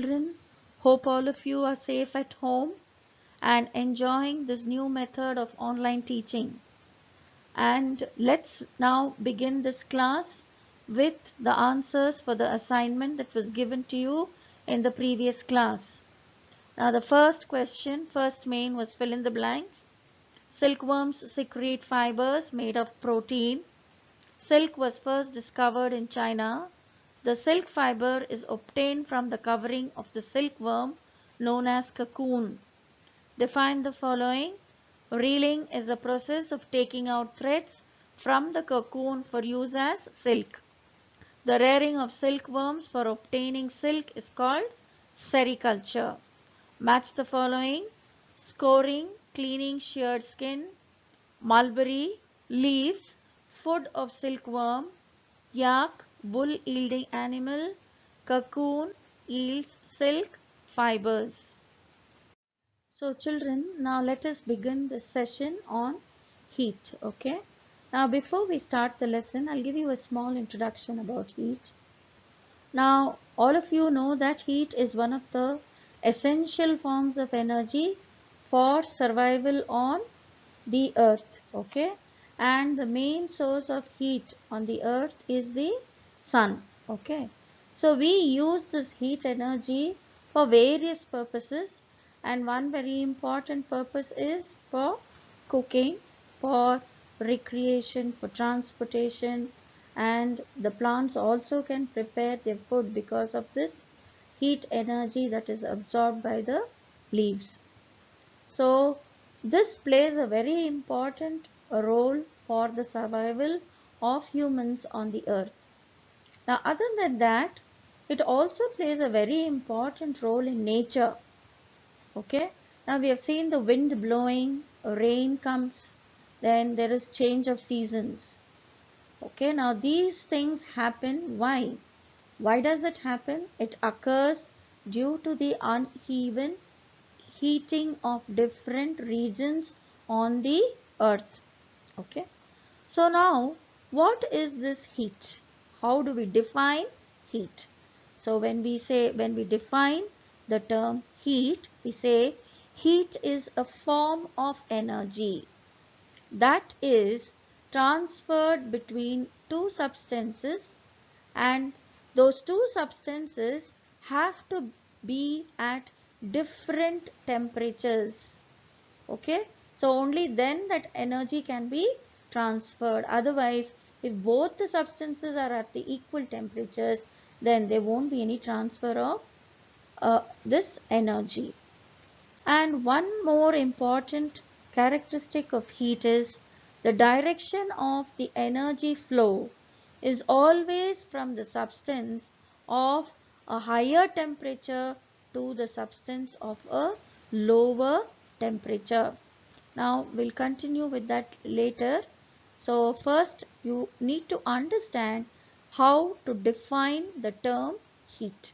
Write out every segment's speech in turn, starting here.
Children, hope all of you are safe at home and enjoying this new method of online teaching. And let's now begin this class with the answers for the assignment that was given to you in the previous class. Now the first question, first main, was fill in the blanks. Silkworms secrete fibers made of protein. Silk was first discovered in China. The silk fiber is obtained from the covering of the silkworm known as cocoon. Define the following. Reeling is the process of taking out threads from the cocoon for use as silk. The rearing of silkworms for obtaining silk is called sericulture. Match the following. Scoring, cleaning sheared skin, mulberry, leaves, food of silkworm, yak, wool yielding animal, cocoon yields silk fibers. So children, now let us begin this session on heat. Okay. Now before we start the lesson, I'll give you a small introduction about heat. Now all of you know that heat is one of the essential forms of energy for survival on the earth. Okay. And the main source of heat on the earth is the sun. Okay. So we use this heat energy for various purposes, and one very important purpose is for cooking, for recreation, for transportation, and the plants also can prepare their food because of this heat energy that is absorbed by the leaves. So this plays a very important role for the survival of humans on the earth. Now other than that, it also plays a very important role in nature. Okay. Now we have seen the wind blowing, rain comes, then there is change of seasons. Okay. Now these things happen. Why? Why does it happen? It occurs due to the uneven heating of different regions on the earth. Okay. So now what is this heat? How do we define heat? So when we define the term heat, we say heat is a form of energy that is transferred between two substances, and those two substances have to be at different temperatures. Okay. So only then that energy can be transferred. Otherwise, if both the substances are at the equal temperatures, then there won't be any transfer of this energy. And one more important characteristic of heat is the direction of the energy flow is always from the substance of a higher temperature to the substance of a lower temperature. Now we'll continue with that later. So first you need to understand how to define the term heat.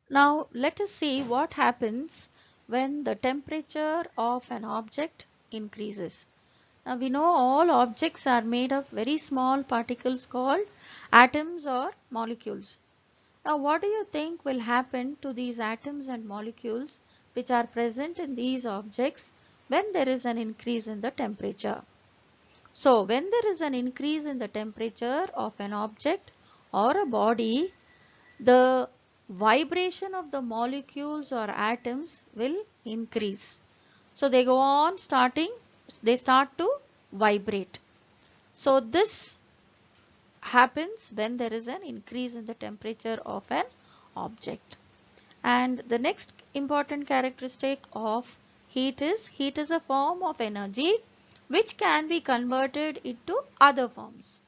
Now let us see what happens when the temperature of an object increases. Now we know all objects are made of very small particles called atoms or molecules. Now what do you think will happen to these atoms and molecules which are present in these objects when there is an increase in the temperature? So when there is an increase in the temperature of an object or a body, the vibration of the molecules or atoms will increase. So they go on they start to vibrate. So this happens when there is an increase in the temperature of an object. And the next important characteristic of heat is a form of energy which can be converted into other forms.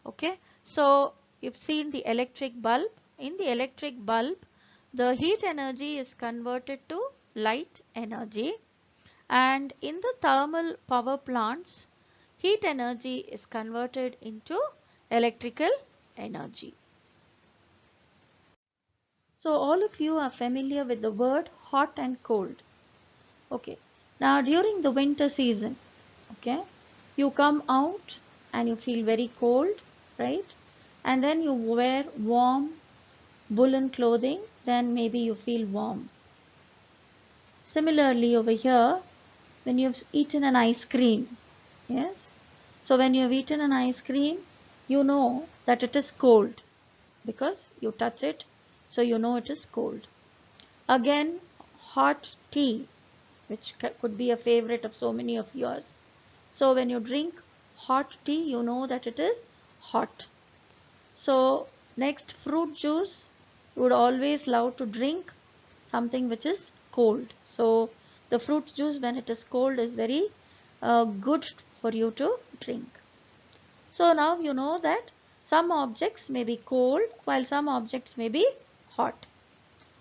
Okay. So you've seen the electric bulb. In the electric bulb, the heat energy is converted to light energy, and in the thermal power plants, heat energy is converted into electrical energy. So all of you are familiar with the word hot and cold. Okay. Now during the winter season, okay, you come out and you feel very cold, right? And then you wear warm woolen clothing then maybe you feel warm. Similarly over here, when you've eaten an ice cream, yes, so when you've eaten an ice cream, you know that it is cold because you touch it, so you know it is cold. Again, hot tea, which could be a favorite of so many of yours. So when you drink hot tea, you know that it is hot. So next, fruit juice, you would always love to drink something which is cold. So the fruit juice when it is cold is very good for you to drink. So now you know that some objects may be cold while some objects may be hot,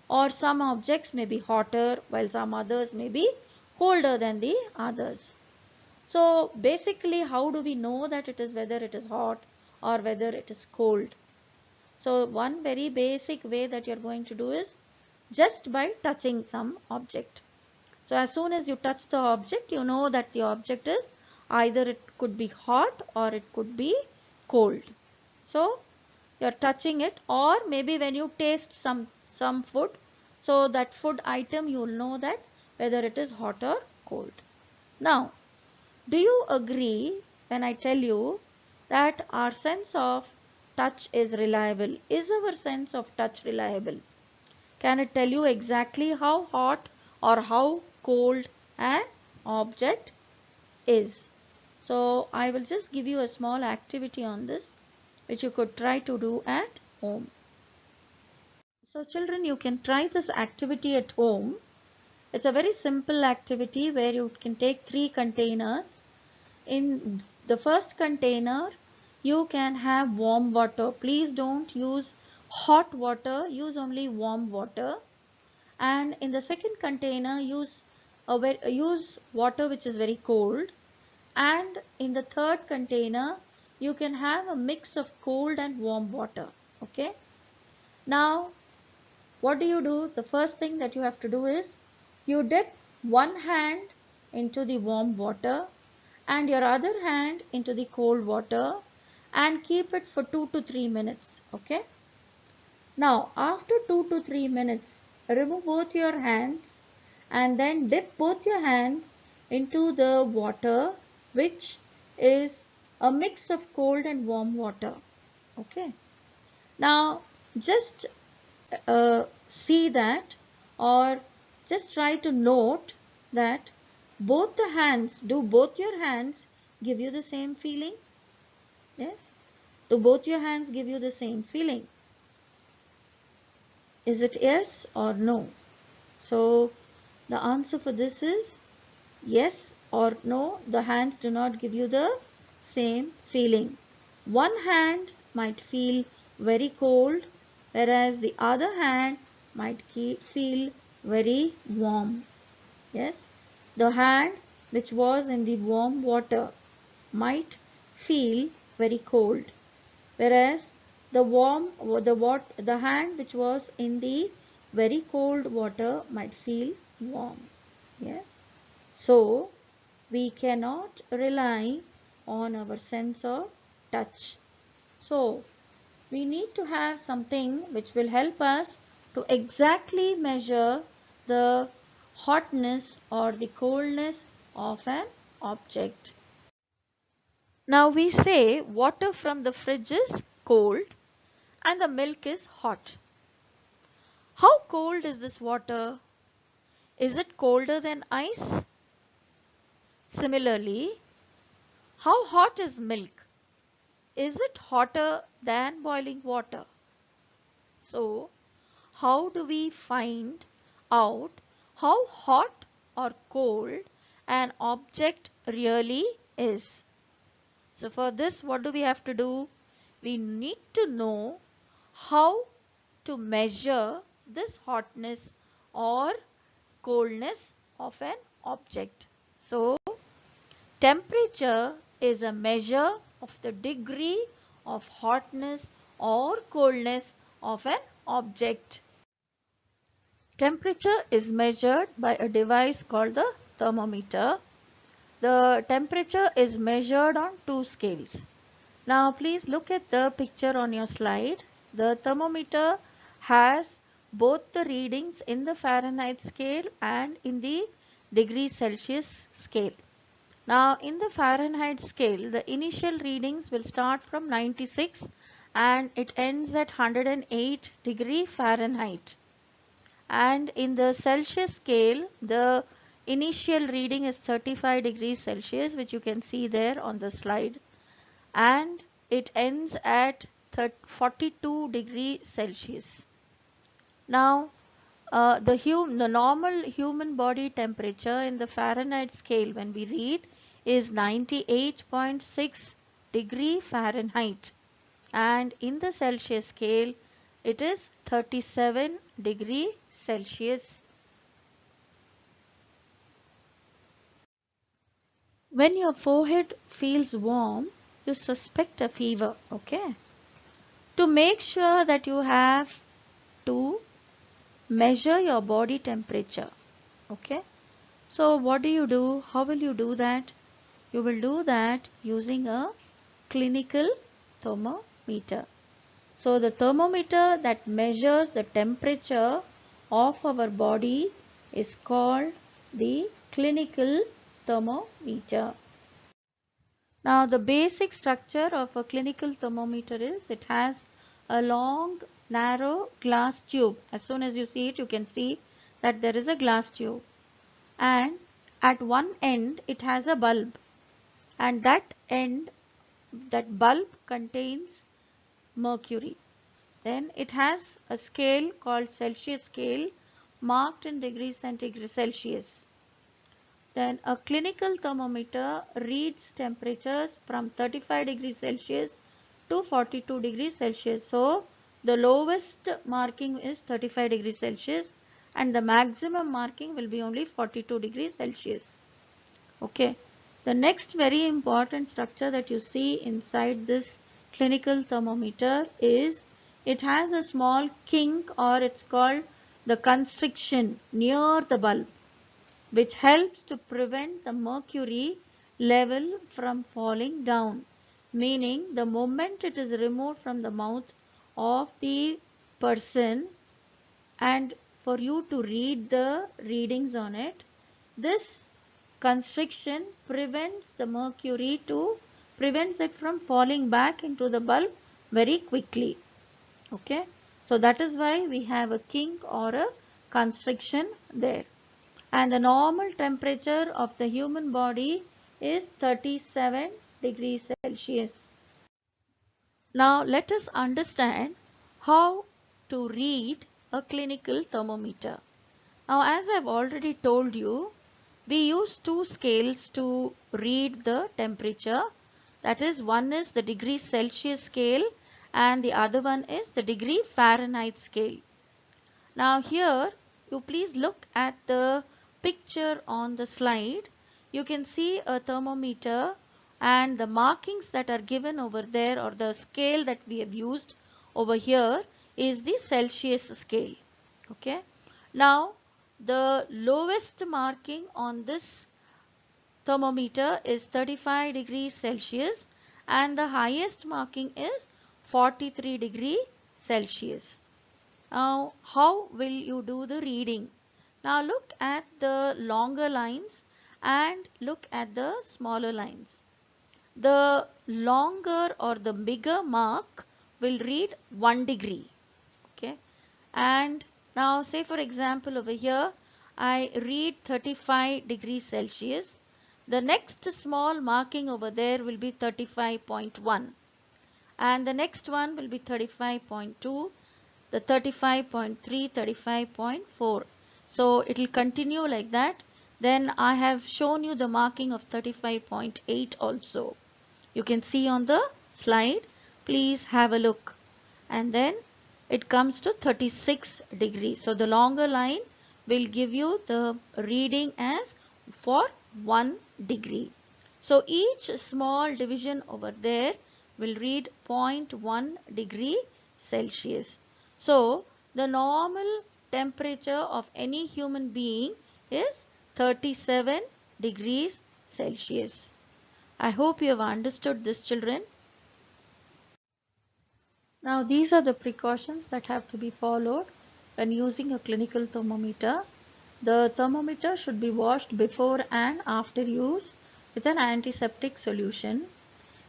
or some objects may be hotter while some others may be colder than the others. So basically, how do we know that it is whether it is hot or whether it is cold? So one very basic way that you're going to do is just by touching some object. So as soon as you touch the object, you know that the object is either it could be hot or it could be cold. So you're touching it, or maybe when you taste some food, so that food item you will know that whether it is hot or cold. Now, do you agree when I tell you that our sense of touch is reliable? Is our sense of touch reliable? Can it tell you exactly how hot or how cold an object is? So I will just give you a small activity on this, which you could try to do at home. So children, you can try this activity at home. It's a very simple activity where you can take 3 containers. In the first container, you can have warm water. Please don't use hot water, use only warm water. And in the second container, use water which is very cold. And in the third container, you can have a mix of cold and warm water. Okay. Now, what do? The first thing that you have to do is you dip one hand into the warm water and your other hand into the cold water and keep it for 2 to 3 minutes. Okay. Now, after 2 to 3 minutes, remove both your hands and then dip both your hands into the water, which is a mix of cold and warm water. Okay. Now, just see that, or just try to note that do both your hands give you the same feeling? Yes. Do both your hands give you the same feeling? Is it yes or no? So the answer for this is yes or no. The hands do not give you the same feeling. One hand might feel very cold, whereas the other hand might feel very warm. Yes, the hand which was in the warm water might feel very cold, whereas the hand which was in the very cold water might feel warm. Yes, so we cannot rely on our sense of touch. So we need to have something which will help us to exactly measure the hotness or the coldness of an object. Now we say water from the fridge is cold and the milk is hot. How cold is this water? Is it colder than ice? Similarly, how hot is milk? Is it hotter than boiling water? So, how do we find out how hot or cold an object really is? So for this, what do we have to do? We need to know how to measure this hotness or coldness of an object. So temperature is a measure of the degree of hotness or coldness of an object. Temperature is measured by a device called the thermometer. The temperature is measured on 2 scales. Now please look at the picture on your slide. The thermometer has both the readings in the Fahrenheit scale and in the degree Celsius scale. Now in the Fahrenheit scale, the initial readings will start from 96 and it ends at 108 degree Fahrenheit. And in the Celsius scale, the initial reading is 35 degrees Celsius, which you can see there on the slide, and it ends at 42 degrees Celsius. Now, the normal human body temperature in the Fahrenheit scale when we read is 98.6 degree Fahrenheit, and in the Celsius scale it is 37 degree Celsius. When your forehead feels warm, you suspect a fever, okay? To make sure that you have to measure your body temperature, okay? So what do? How will you do that? You will do that using a clinical thermometer. So the thermometer that measures the temperature of our body is called the clinical thermometer. Now the basic structure of a clinical thermometer is it has a long narrow glass tube. As soon as you see it, you can see that there is a glass tube, and at one end it has a bulb, and that bulb contains mercury. Then it has a scale called Celsius scale marked in degrees centigrade Celsius. Then a clinical thermometer reads temperatures from 35 degrees Celsius to 42 degrees Celsius. So the lowest marking is 35 degrees Celsius and the maximum marking will be only 42 degrees Celsius. Okay. The next very important structure that you see inside this clinical thermometer is it has a small kink, or it's called the constriction near the bulb, which helps to prevent the mercury level from falling down. Meaning the moment it is removed from the mouth of the person and for you to read the readings on it, this constriction prevents it from falling back into the bulb very quickly. Okay, so that is why we have a kink or a constriction there. And the normal temperature of the human body is 37 degrees Celsius. Now let us understand how to read a clinical thermometer. Now as I have already told you, we use two scales to read the temperature. That is, one is the degree Celsius scale and the other one is the degree Fahrenheit scale. Now here you please look at the picture on the slide. You can see a thermometer and the markings that are given over there, or the scale that we have used over here, is the Celsius scale. Okay. Now the lowest marking on this thermometer is 35 degrees Celsius and the highest marking is 43 degrees Celsius. Now how will you do the reading? Now look at the longer lines and look at the smaller lines. The longer or the bigger mark will read 1 degree. Okay. And now say for example over here I read 35 degrees Celsius. The next small marking over there will be 35.1 and the next one will be 35.2, the 35.3, 35.4. So it will continue like that. Then I have shown you the marking of 35.8 also. You can see on the slide. Please have a look. And then it comes to 36 degrees. So the longer line will give you the reading as for 1 degree. So each small division over there will read 0.1 degree Celsius. So the normal temperature of any human being is 37 degrees Celsius. I hope you have understood this, children. Now these are the precautions that have to be followed when using a clinical thermometer. The thermometer should be washed before and after use with an antiseptic solution.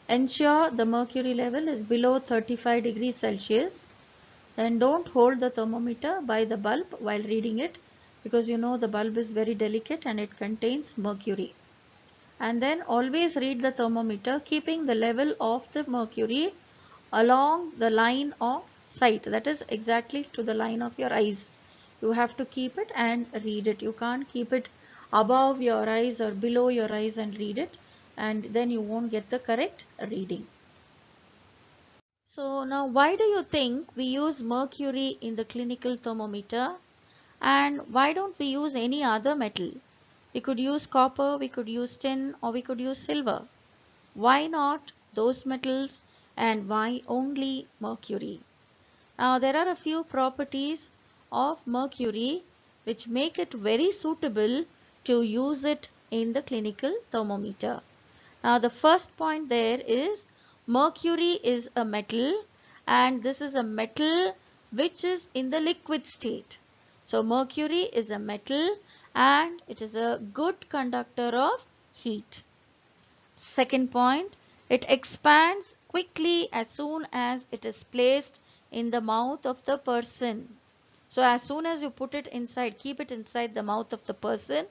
Ensure the mercury level is below 35 degrees Celsius. Then don't hold the thermometer by the bulb while reading it, because you know the bulb is very delicate and it contains mercury. And then always read the thermometer keeping the level of the mercury along the line of sight, that is exactly to the line of your eyes. You have to keep it and read it. You can't keep it above your eyes or below your eyes and read it, and then you won't get the correct reading. So now, why do you think we use mercury in the clinical thermometer, and why don't we use any other metal? We could use copper, we could use tin, or we could use silver. Why not those metals, and why only mercury? Now there are a few properties of mercury which make it very suitable to use it in the clinical thermometer. Now the first point there is mercury is a metal, and this is a metal which is in the liquid state. So mercury is a metal and it is a good conductor of heat. Second point, it expands quickly as soon as it is placed in the mouth of the person. So as soon as you put it inside, keep it inside the mouth of the person,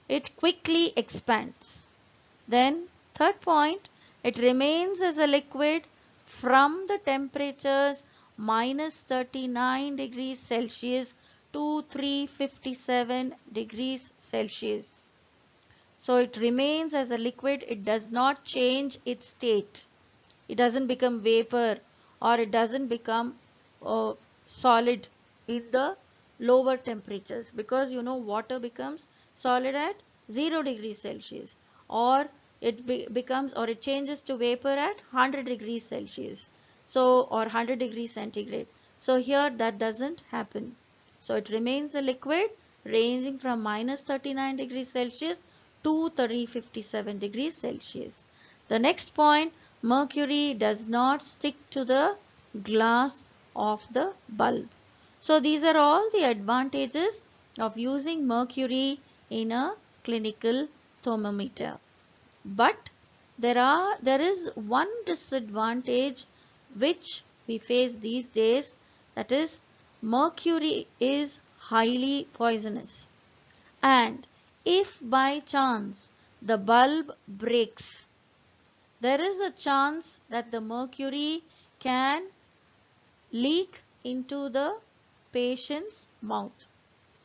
it quickly expands. Then third point, it remains as a liquid from the temperatures minus 39 degrees Celsius to 357 degrees Celsius. So it remains as a liquid, it does not change its state. It doesn't become vapor or it doesn't become solid in the lower temperatures, because you know water becomes solid at 0 degrees Celsius, or it becomes, or it changes to vapor at 100 degrees Celsius, so, or 100 degrees centigrade. So here that doesn't happen. So it remains a liquid ranging from minus 39 degrees Celsius to 357 degrees Celsius. The next point, mercury does not stick to the glass of the bulb. So these are all the advantages of using mercury in a clinical thermometer. But there is one disadvantage which we face these days, that is mercury is highly poisonous, and if by chance the bulb breaks, there is a chance that the mercury can leak into the patient's mouth.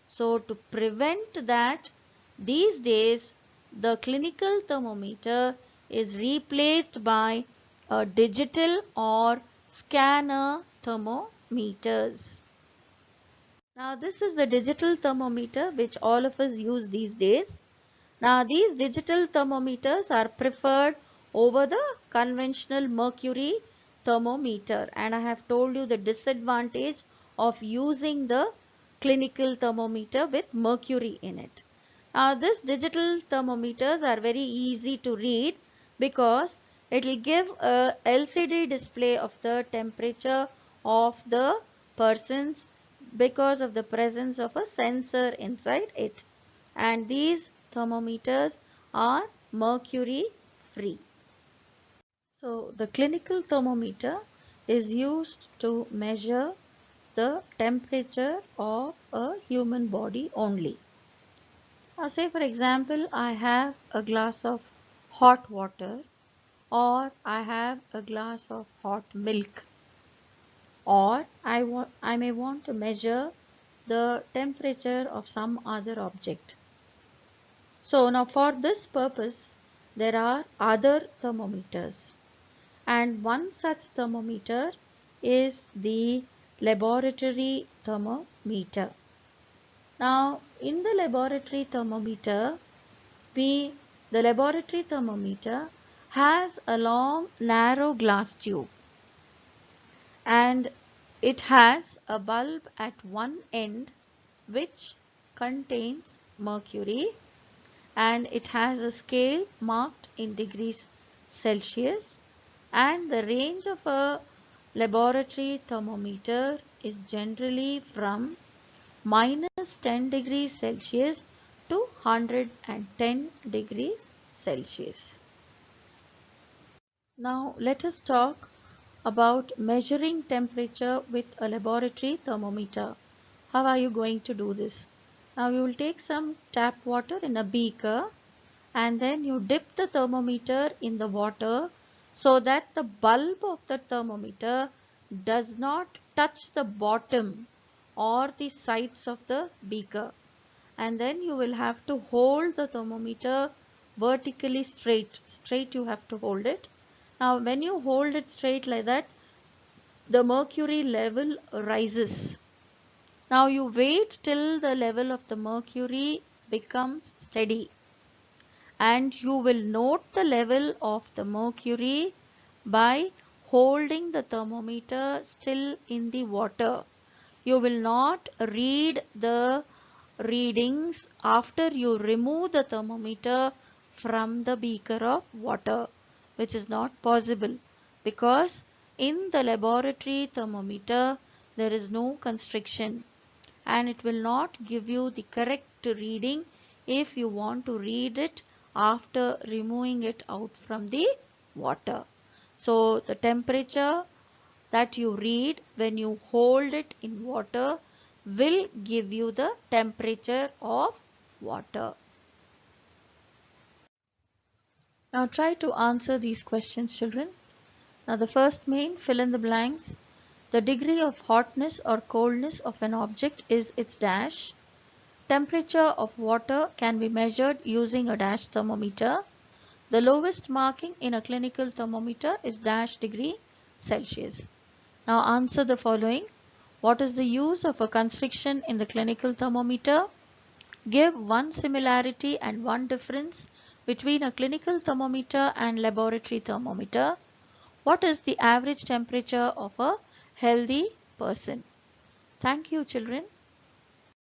So to prevent that, these days the clinical thermometer is replaced by a digital or scanner thermometers. Now this is the digital thermometer which all of us use these days. Now these digital thermometers are preferred over the conventional mercury thermometer, and I have told you the disadvantage of using the clinical thermometer with mercury in it. Now these digital thermometers are very easy to read because it will give a LCD display of the temperature of the persons because of the presence of a sensor inside it, and these thermometers are mercury free. So the clinical thermometer is used to measure the temperature of a human body only. Now say for example I have a glass of hot water, or I have a glass of hot milk, or I may want to measure the temperature of some other object. So now for this purpose there are other thermometers, and one such thermometer is the laboratory thermometer. Now in the laboratory thermometer, the laboratory thermometer has a long narrow glass tube, and it has a bulb at one end which contains mercury, and it has a scale marked in degrees Celsius, and the range of a laboratory thermometer is generally from minus 10 degrees Celsius to 110 degrees Celsius. Now let us talk about measuring temperature with a laboratory thermometer. How are you going to do this? Now you will take some tap water in a beaker and then you dip the thermometer in the water so that the bulb of the thermometer does not touch the bottom or the sides of the beaker. And then you will have to hold the thermometer vertically straight you have to hold it. Now when you hold it straight like that, the mercury level rises. Now you wait till the level of the mercury becomes steady, and you will note the level of the mercury by holding the thermometer still in the water. You will not read the readings after you remove the thermometer from the beaker of water, which is not possible because in the laboratory thermometer there is no constriction and it will not give you the correct reading if you want to read it after removing it out from the water. So the temperature that you read when you hold it in water will give you the temperature of water. Now try to answer these questions, children. Now the first main, fill in the blanks. The degree of hotness or coldness of an object is its dash. Temperature of water can be measured using a dash thermometer. The lowest marking in a clinical thermometer is dash degree Celsius. Now answer the following. What is the use of a constriction in the clinical thermometer? Give one similarity and one difference between a clinical thermometer and laboratory thermometer. What is the average temperature of a healthy person? Thank you, children.